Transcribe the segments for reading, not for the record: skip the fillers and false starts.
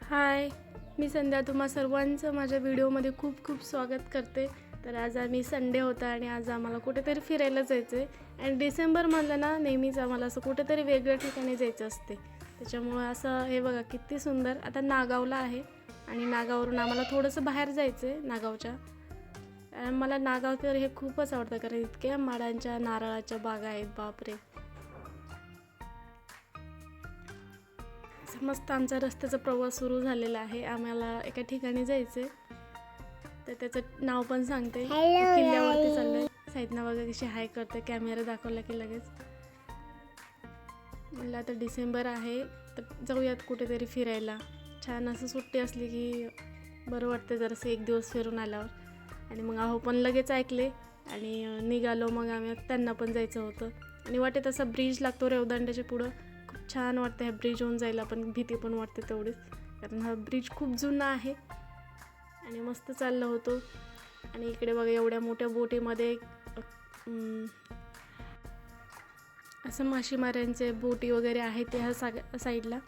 हाय, मी संध्या तुम्हा सर्वांचं माझ्या व्हिडिओमध्ये खूप खूप स्वागत करते. तर आज आम्ही संडे होता आणि आज आम्हाला कुठेतरी फिरायला जायचं आहे. आणि डिसेंबर म्हणलं ना, नेहमीच आम्हाला असं कुठेतरी वेगळ्या ठिकाणी जायचं असते. त्याच्यामुळं असं हे बघा किती सुंदर. आता नागावला आहे आणि नागावरून आम्हाला थोडंसं बाहेर जायचं आहे नागावच्या. मला नागाव तर हे खूपच आवडतं कारण इतक्या माडांच्या नारळाच्या बागा आहेत, बापरे. मस्त आमचा रस्त्याचा प्रवास सुरू झालेला आहे. आम्हाला एका ठिकाणी जायचं आहे, तर त्याचं नाव पण सांगते. किल्ल्यावरती चाललं आहे. साईडनं बघा कशी हाय करते, कॅमेरा दाखवला की लगेच. म्हणलं आता डिसेंबर आहे तर जाऊयात कुठेतरी फिरायला. छान असं सुट्टी असली की बरं वाटतं जरासं एक दिवस फिरून आल्यावर. आणि मग अहो पण लगेच ऐकले आणि निघालो. मग आम्ही त्यांना पण जायचं होतं आणि वाटेत असा ब्रिज लागतो रेवदंड्याच्या पुढं. खूप छान वाटतं ह्या ब्रिजवरून जायला, पण भीती पण वाटते तेवढीच कारण हा ब्रिज खूप जुना आहे. आणि मस्त चाललं होतो आणि इकडे बघा एवढ्या मोठ्या बोटीमध्ये असं मासेमाऱ्यांचे बोटी वगैरे आहेत ते ह्या साईडला.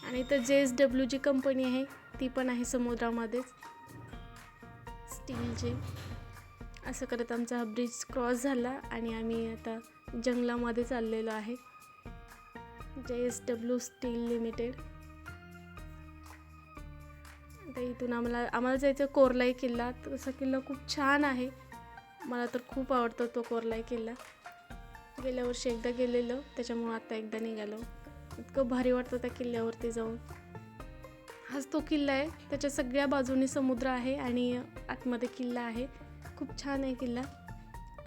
आणि इथं JSW कंपनी आहे, ती पण आहे समुद्रामध्येच स्टीलची. असं करत आमचा हा ब्रिज क्रॉस झाला आणि आम्ही आता जंगलामध्ये चाललेलो आहे. JSW steel limited. तर इथून आम्हाला जायचं कोरलाई किल्ला. तसा किल्ला खूप छान आहे, मला तर खूप आवडतो तो कोरलाई किल्ला. गेल्या वर्षी एकदा गेलेलो, त्याच्यामुळं आता एकदा निघालो. इतकं भारी वाटतं त्या किल्ल्यावरती जाऊन. हाच तो किल्ला आहे, त्याच्या सगळ्या बाजूनी समुद्र आहे आणि आतमध्ये किल्ला आहे. खूप छान आहे किल्ला.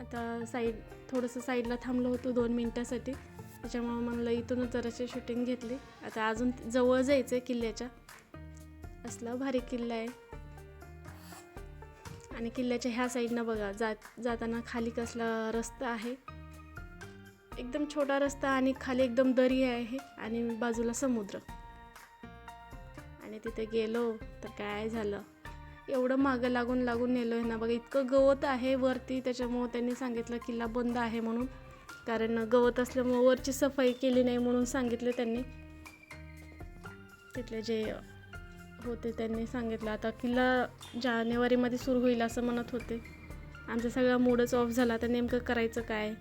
आता थोडंसं साईडला थांबलो होतो 2 मिनटासाठी, त्याच्यामुळं म्हणलं इथूनच जराशी शूटिंग घेतली. आता अजून जवळ जायचं आहे किल्ल्याच्या. असला भारी किल्ला आहे. आणि किल्ल्याच्या ह्या साईडनं बघा जाताना खाली कसला रस्ता आहे, एकदम छोटा रस्ता आणि खाली एकदम दरी आहे आणि बाजूला समुद्र. आणि तिथे गेलो तर काय झालं, एवढं मागं लागून नेलो आहे ना बघा. इतकं गवत आहे वरती, त्याच्यामुळं त्यांनी सांगितलं किल्ला बंद आहे म्हणून. कारण गवत असल्यामुळं वरची सफाई केली नाही म्हणून सांगितले त्यांनी. तिथले जे होते त्यांनी सांगितलं आता किल्ला जानेवारीमध्ये सुरू होईल असं म्हणत होते. आमचा सगळा मूडच ऑफ झाला, तर नेमकं करायचं काय.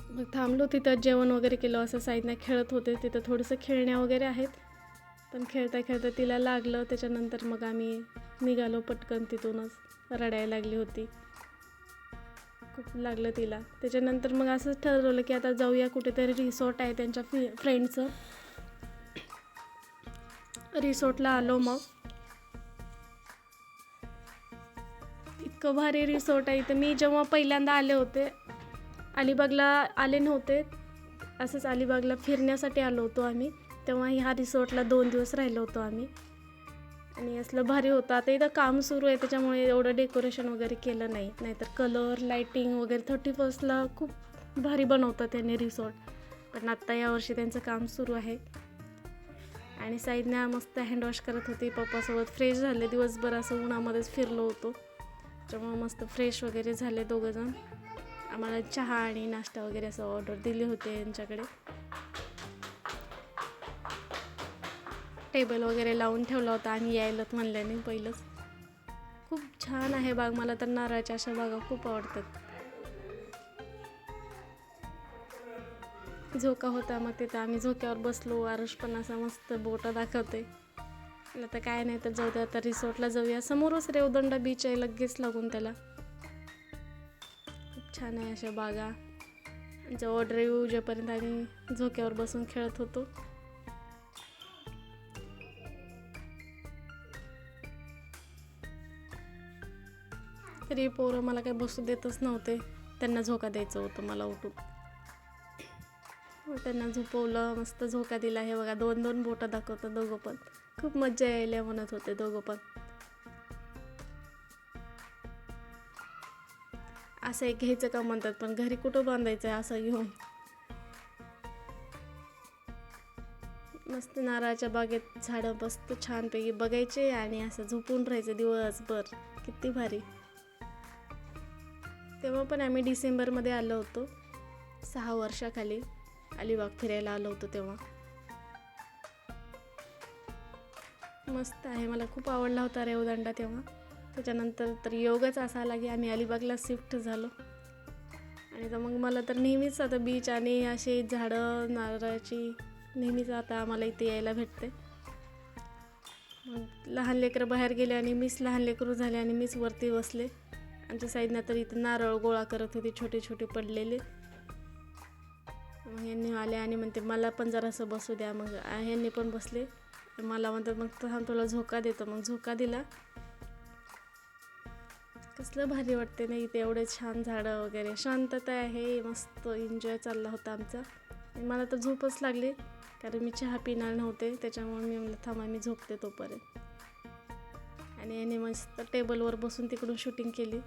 मग थांबलो तिथं, जेवण वगैरे केलं. असं साईडनं खेळत होते, तिथं थोडंसं खेळण्या वगैरे आहेत, पण खेळता खेळता तिला लागलं. त्याच्यानंतर मग आम्ही निघालो पटकन तिथूनच. रडायला लागली होती, खूप लागलं तिला. त्याच्यानंतर मग असंच ठरवलं की आता जाऊया कुठेतरी. रिसॉर्ट आहे त्यांच्या फ्रेंडचं, रिसॉर्टला आलो. मग इतकं भारी रिसॉर्ट आहे इथं. मी जेव्हा पहिल्यांदा आले होते, अलिबागला आले नव्हते, असंच अलिबागला फिरण्यासाठी आलो होतो आम्ही, तेव्हा ह्या रिसॉर्टला 2 दिवस राहिलो होतो आम्ही. आणि असलं भारी होतं. आता इथं काम सुरू आहे त्याच्यामुळे एवढं डेकोरेशन वगैरे केलं नाही, नाहीतर कलर लाईटिंग वगैरे 31st खूप भारी बनवतात त्यांनी रिसॉर्ट. पण आत्ता यावर्षी त्यांचं काम सुरू आहे. आणि साईडने मस्त हँडवॉश करत होती पप्पासोबत. फ्रेश झाले, दिवसभर असं उन्हामध्येच फिरलो होतो, त्याच्यामुळे मस्त फ्रेश वगैरे झाले दोघंजण. आम्हाला चहा आणि नाश्ता वगैरे असं ऑर्डर दिली होते यांच्याकडे. टेबल वगैरे लावून ठेवला होता आम्ही यायलात म्हणल्याने पहिलंच. खूप छान आहे बाग. मला तर नारळाच्या अशा बागा खूप आवडतात. झोका होता, मग तिथं आम्ही झोक्यावर बसलो. आरुष पण असा मस्त बोटा दाखवते. आता काय नाही तर जाऊ दे, आता रिसॉर्टला जाऊया. समोरच रेवदंडा बीच आहे लगेच लागून त्याला. खूप छान आहे अशा बागा. जवळ ड्राईव्ह जेपर्यंत आम्ही झोक्यावर बसून खेळत होतो. तरी पोरं मला काही बसू देतच नव्हते, त्यांना झोका द्यायचं होतं मला उठून. त्यांना झोपवलं, मस्त झोका दिला. हे बघा 2-2 बोटं दाखवतं दोघं पण. खूप मज्जा यायला म्हणत होते दोघं पण. असं एक घ्यायचं का म्हणतात, पण घरी कुठं बांधायचं आहे असं घेऊन. मस्त नारळाच्या बागेत झाडं मस्त छानपैकी बघायचे आणि असं झोपून राहायचं दिवसभर. किती भारी. तेव्हा पण आम्ही डिसेंबरमध्ये आलो होतो, 6 वर्षाखाली अलिबाग फिरायला आलो होतो तेव्हा. मस्त आहे. मला खूप आवडला होता रेवदंडा तेव्हा. त्याच्यानंतर तर योगच असा आला की आम्ही अलिबागला शिफ्ट झालो. आणि तर मग मला तर नेहमीच आता बीच आणि असे झाडं नारळाची नेहमीच आता आम्हाला इथे यायला भेटते. मग लहान लेकरं बाहेर गेले आणि मीच लहान लेकरू झाले आणि मीच वरती बसले. आमच्या साईडनं तर इथं नारळ गोळा करत होते छोटे छोटे पडलेले. मग यांनी आले आणि म्हणते मला पण जरासं बसू द्या. मग ह्यांनी पण बसले. मला म्हणतात मग थांब तुला झोका देतो. मग झोका दिला. कसलं भारी वाटते ना इथे एवढे छान झाडं वगैरे, शांतता आहे, मस्त एन्जॉय चालला होता आमचा. आणि मला तर झोपच लागली कारण मी चहा पिणार नव्हते. त्याच्यामुळे मी म्हणलं थांबा मी झोपते तोपर्यंत. आणि याने मस्त टेबलवर बसून तिकडून शूटिंग केली.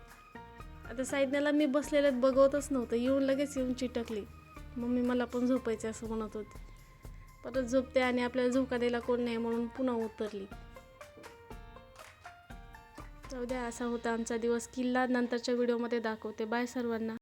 आता साईडला मी बसलेलं बघवतच नव्हतं, लगेच येऊन चिटकली. मम्मी मला पण झोपायचं असं म्हणत होती. परत झोपते आणि आपल्याला झोका द्यायला कोण नाही म्हणून पुन्हा उतरली. जाऊ द्या, असा होता आमचा दिवस. किल्ला नंतरच्या व्हिडिओमध्ये दाखवते. बाय सर्वांना.